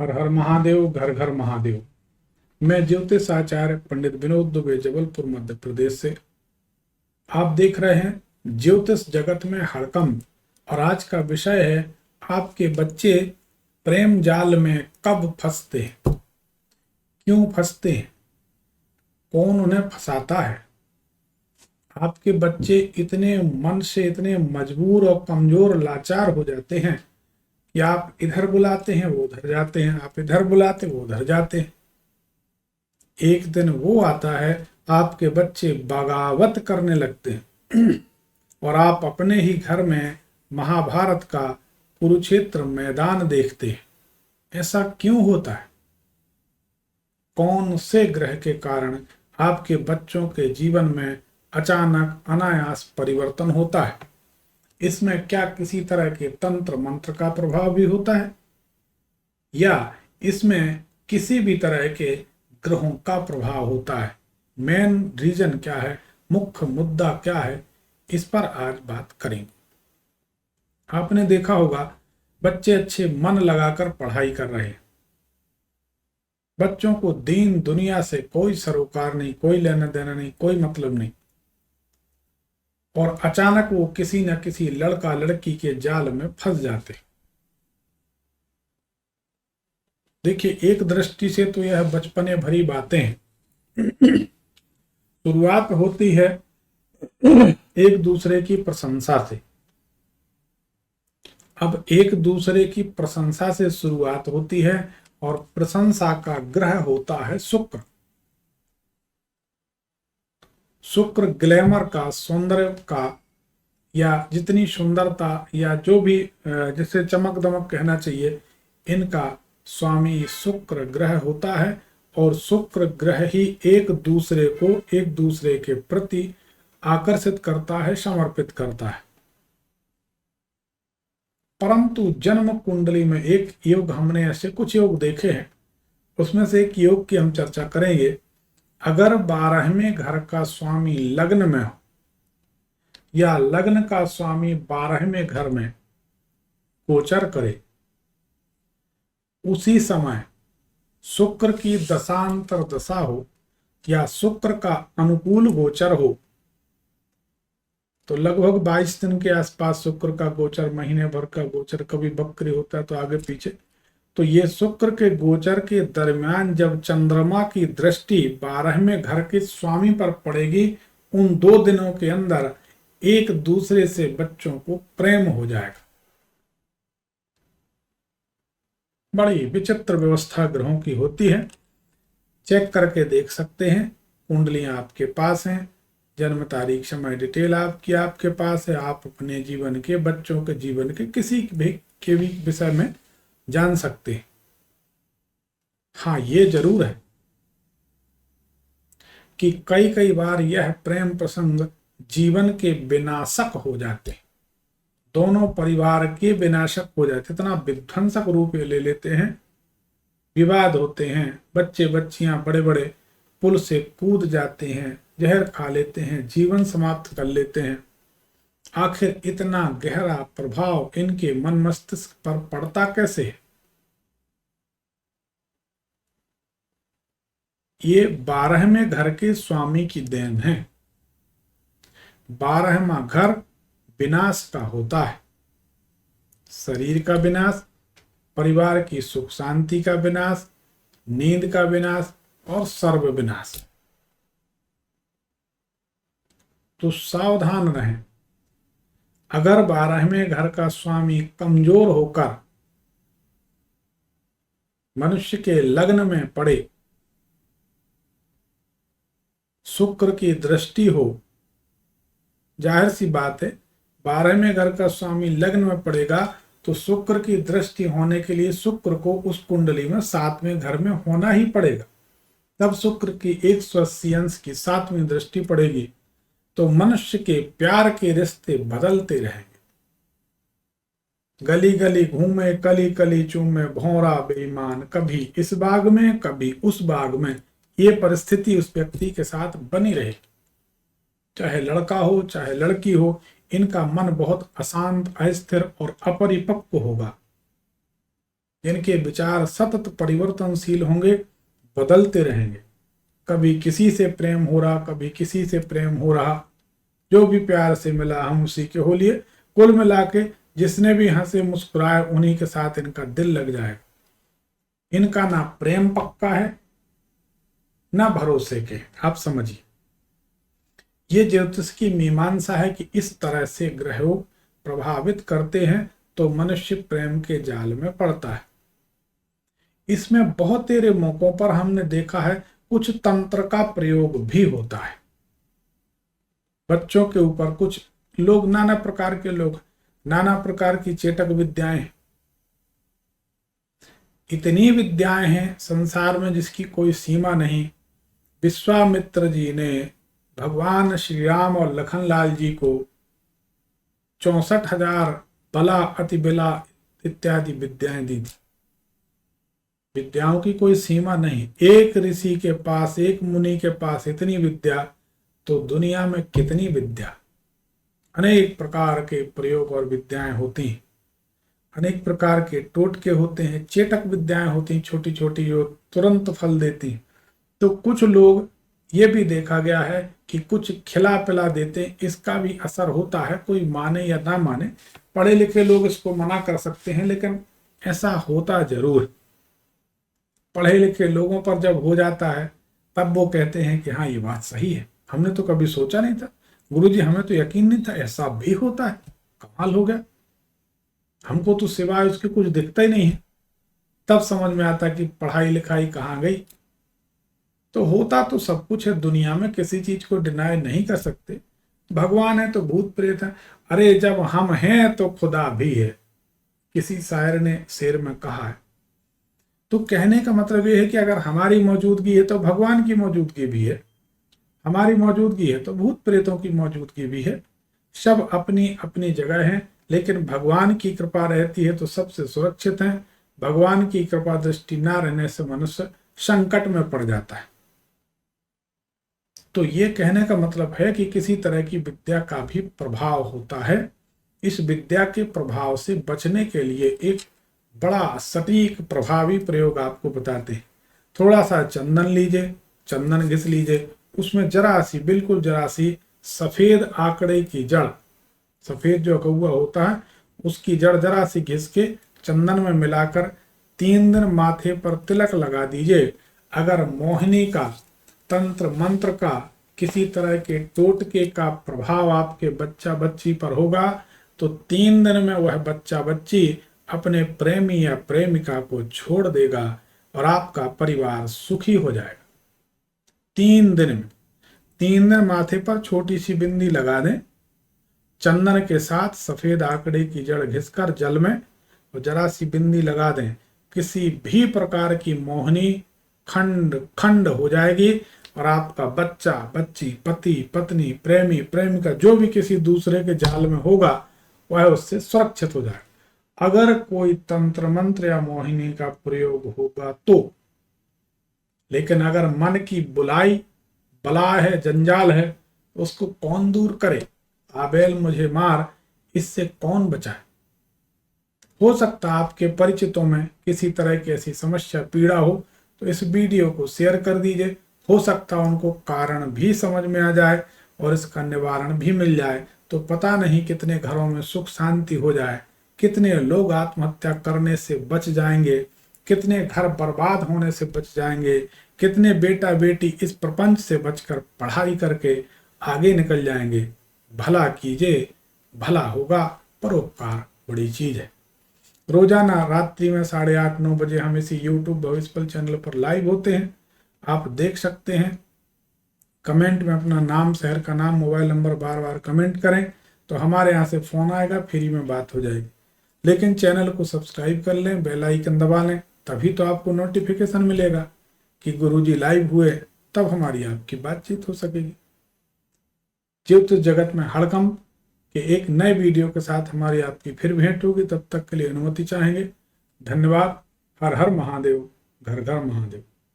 हर हर महादेव, घर घर महादेव। मैं ज्योतिष आचार्य पंडित विनोद दुबे, जबलपुर मध्य प्रदेश से। आप देख रहे हैं ज्योतिष जगत में हड़कंप। और आज का विषय है, आपके बच्चे प्रेम जाल में कब फंसते हैं, क्यों फंसते हैं, कौन उन्हें फंसाता है। आपके बच्चे इतने मन से इतने मजबूर और कमजोर लाचार हो जाते हैं कि आप इधर बुलाते हैं वो उधर जाते हैं, आप इधर बुलाते वो उधर जाते हैं। एक दिन वो आता है, आपके बच्चे बगावत करने लगते हैं और आप अपने ही घर में महाभारत का कुरुक्षेत्र मैदान देखते हैं। ऐसा क्यों होता है? कौन से ग्रह के कारण आपके बच्चों के जीवन में अचानक अनायास परिवर्तन होता है? इसमें क्या किसी तरह के तंत्र मंत्र का प्रभाव भी होता है, या इसमें किसी भी तरह के ग्रहों का प्रभाव होता है? मेन रीजन क्या है, मुख्य मुद्दा क्या है, इस पर आज बात करेंगे। आपने देखा होगा, बच्चे अच्छे मन लगाकर पढ़ाई कर रहे हैं, बच्चों को दीन दुनिया से कोई सरोकार नहीं, कोई लेना देना नहीं, कोई मतलब नहीं, और अचानक वो किसी न किसी लड़का लड़की के जाल में फंस जाते। देखिए, एक दृष्टि से तो यह बचपने भरी बातें हैं। शुरुआत होती है एक दूसरे की प्रशंसा से। अब एक दूसरे की प्रशंसा से शुरुआत होती है और प्रशंसा का ग्रह होता है शुक्र। शुक्र ग्लैमर का, सौंदर्य का, या जितनी सुंदरता या जो भी जिसे चमक दमक कहना चाहिए, इनका स्वामी शुक्र ग्रह होता है। और शुक्र ग्रह ही एक दूसरे को एक दूसरे के प्रति आकर्षित करता है, समर्पित करता है। परंतु जन्म कुंडली में एक योग, हमने ऐसे कुछ योग देखे हैं, उसमें से एक योग की हम चर्चा करेंगे। अगर 12वें घर का स्वामी लग्न में हो, या लग्न का स्वामी 12वें घर में गोचर करे, उसी समय शुक्र की दशांतर दशा हो या शुक्र का अनुकूल गोचर हो, तो लगभग 22 दिन के आसपास शुक्र का गोचर, महीने भर का गोचर, कभी वक्री होता है तो आगे पीछे। तो ये शुक्र के गोचर के दरमियान जब चंद्रमा की दृष्टि 12वें घर के स्वामी पर पड़ेगी, उन 2 दिनों के अंदर एक दूसरे से बच्चों को प्रेम हो जाएगा। बड़ी विचित्र व्यवस्था ग्रहों की होती है। चेक करके देख सकते हैं, कुंडलियां आपके पास हैं, जन्म तारीख समय डिटेल आपकी आपके पास है। आप अपने जीवन के, बच्चों के जीवन के किसी भी विषय में जान सकते हैं। हाँ, ये जरूर है कि कई कई बार यह प्रेम प्रसंग जीवन के विनाशक हो जाते हैं, दोनों परिवार के विनाशक हो जाते, इतना विध्वंसक रूप ले लेते हैं, विवाद होते हैं, बच्चे बच्चियां बड़े बड़े पुल से कूद जाते हैं, जहर खा लेते हैं, जीवन समाप्त कर लेते हैं। आखिर इतना गहरा प्रभाव इनके मन मस्तिष्क पर पड़ता कैसे है? ये 12वें घर के स्वामी की देन है। 12वां घर विनाश का होता है, शरीर का विनाश, परिवार की सुख शांति का विनाश, नींद का विनाश और सर्व विनाश। तो सावधान रहें। अगर 12वें घर का स्वामी कमजोर होकर मनुष्य के लग्न में पड़े, शुक्र की दृष्टि हो, जाहिर सी बात है 12वें घर का स्वामी लग्न में पड़ेगा तो शुक्र की दृष्टि होने के लिए शुक्र को उस कुंडली में 7वें घर में होना ही पड़ेगा। तब शुक्र की 180 अंश की 7वीं दृष्टि पड़ेगी तो मनुष्य के प्यार के रिश्ते बदलते रहेंगे। गली गली घूमे, कली कली चूमे, भौरा बेईमान, कभी इस बाग में कभी उस बाग में, ये परिस्थिति उस व्यक्ति के साथ बनी रहे। चाहे लड़का हो चाहे लड़की हो, इनका मन बहुत अशांत, अस्थिर और अपरिपक्व होगा। इनके विचार सतत परिवर्तनशील होंगे, बदलते रहेंगे। कभी किसी से प्रेम हो रहा, कभी किसी से प्रेम हो रहा, जो भी प्यार से मिला हम उसी के हो लिए। कुल मिला के जिसने भी हंसे मुस्कुराए उन्हीं के साथ इनका दिल लग जाएगा। इनका ना प्रेम पक्का है ना भरोसे के। आप समझिए, ये ज्योतिष की मीमांसा है कि इस तरह से ग्रहों प्रभावित करते हैं तो मनुष्य प्रेम के जाल में पड़ता है। इसमें बहुत तेरे मौकों पर हमने देखा है कुछ तंत्र का प्रयोग भी होता है बच्चों के ऊपर। कुछ लोग, नाना प्रकार के लोग, नाना प्रकार की चेटक विद्याएं, इतनी विद्याएं हैं संसार में जिसकी कोई सीमा नहीं। विश्वामित्र जी ने भगवान श्री राम और लखनलाल जी को 64,000 बला अतिबला इत्यादि विद्याएं दी थी। विद्याओं की कोई सीमा नहीं। एक ऋषि के पास, एक मुनि के पास इतनी विद्या, तो दुनिया में कितनी विद्या। अनेक प्रकार के प्रयोग और विद्याएं होती हैं, अनेक प्रकार के टोटके होते हैं, चेटक विद्याएं होती हैं छोटी छोटी जो तुरंत फल देती हैं। तो कुछ लोग, ये भी देखा गया है कि कुछ खिला पिला देते हैं, इसका भी असर होता है। कोई माने या ना माने, पढ़े लिखे लोग इसको मना कर सकते हैं, लेकिन ऐसा होता जरूर। पढ़े लिखे लोगों पर जब हो जाता है तब वो कहते हैं कि हाँ ये बात सही है, हमने तो कभी सोचा नहीं था, गुरुजी हमें तो यकीन नहीं था ऐसा भी होता है, कमाल हो गया, हमको तो सिवाय उसके कुछ दिखता ही नहीं है। तब समझ में आता कि पढ़ाई लिखाई कहाँ गई। तो होता तो सब कुछ है दुनिया में, किसी चीज को डिनाई नहीं कर सकते। भगवान है तो भूत प्रेत है, अरे जब हम हैं तो खुदा भी है, किसी शायर ने शेर में कहा है। तो कहने का मतलब ये है कि अगर हमारी मौजूदगी है तो भगवान की मौजूदगी भी है, हमारी मौजूदगी है तो भूत प्रेतों की मौजूदगी भी है। सब अपनी अपनी जगह है, लेकिन भगवान की कृपा रहती है तो सबसे सुरक्षित है। भगवान की कृपा दृष्टि ना रहने से मनुष्य संकट में पड़ जाता है। तो ये कहने का मतलब है कि किसी तरह की विद्या का भी प्रभाव होता है। इस विद्या के प्रभाव से बचने के लिए एक बड़ा सटीक प्रभावी प्रयोग आपको बताते हैं। थोड़ा सा चंदन लीजिए, चंदन घिस लीजिए, उसमें जरा सी, बिल्कुल जरा सी सफेद आंकड़े की जड़, सफेद जो कौआ होता है उसकी जड़ जरा सी घिस के चंदन में मिलाकर 3 दिन माथे पर तिलक लगा दीजिए। अगर मोहिनी का, तंत्र मंत्र का, किसी तरह के टोटके का प्रभाव आपके बच्चा बच्ची पर होगा तो 3 दिन में वह बच्चा बच्ची अपने प्रेमी या प्रेमिका को छोड़ देगा और आपका परिवार सुखी हो जाएगा। 3 दिन में, 3 दिन माथे पर छोटी सी बिंदी लगा दें, चंदन के साथ सफेद आंकड़े की जड़ घिसकर जल में और जरा सी बिंदी लगा दें। किसी भी प्रकार की मोहिनी खंड खंड हो जाएगी और आपका बच्चा बच्ची, पति पत्नी, प्रेमी प्रेमिका, जो भी किसी दूसरे के जाल में होगा वह उससे सुरक्षित हो जाएगा। अगर कोई तंत्र मंत्र या मोहिनी का प्रयोग होगा तो, लेकिन अगर मन की बुलाई, बला है, जंजाल है, तो उसको कौन दूर करे। आबेल मुझे मार, इससे कौन बचाए। हो सकता आपके परिचितों में किसी तरह की ऐसी समस्या, पीड़ा हो तो इस वीडियो को शेयर कर दीजिए। हो सकता उनको कारण भी समझ में आ जाए और इसका निवारण भी मिल जाए, तो पता नहीं कितने घरों में सुख शांति हो जाए, कितने लोग आत्महत्या करने से बच जाएंगे, कितने घर बर्बाद होने से बच जाएंगे, कितने बेटा बेटी इस प्रपंच से बचकर पढ़ाई करके आगे निकल जाएंगे। भला कीजिए, भला होगा, परोपकार बड़ी चीज है। रोजाना रात्रि में 8:30-9 बजे हम इसी यूट्यूब भविष्यफल चैनल पर लाइव होते हैं, आप देख सकते हैं। कमेंट में अपना नाम, शहर का नाम, मोबाइल नंबर बार बार कमेंट करें तो हमारे यहाँ से फोन आएगा, फ्री में बात हो जाएगी। लेकिन चैनल को सब्सक्राइब कर लें, बेल आइकन दबा लें, तभी तो आपको नोटिफिकेशन मिलेगा कि गुरुजी लाइव हुए, तब हमारी आपकी बातचीत हो सकेगी। ज्योतिष जगत में हड़कंप के एक नए वीडियो के साथ हमारी आपकी फिर भेंट होगी। तब तक के लिए अनुमति चाहेंगे। धन्यवाद। हर हर महादेव, घर घर महादेव।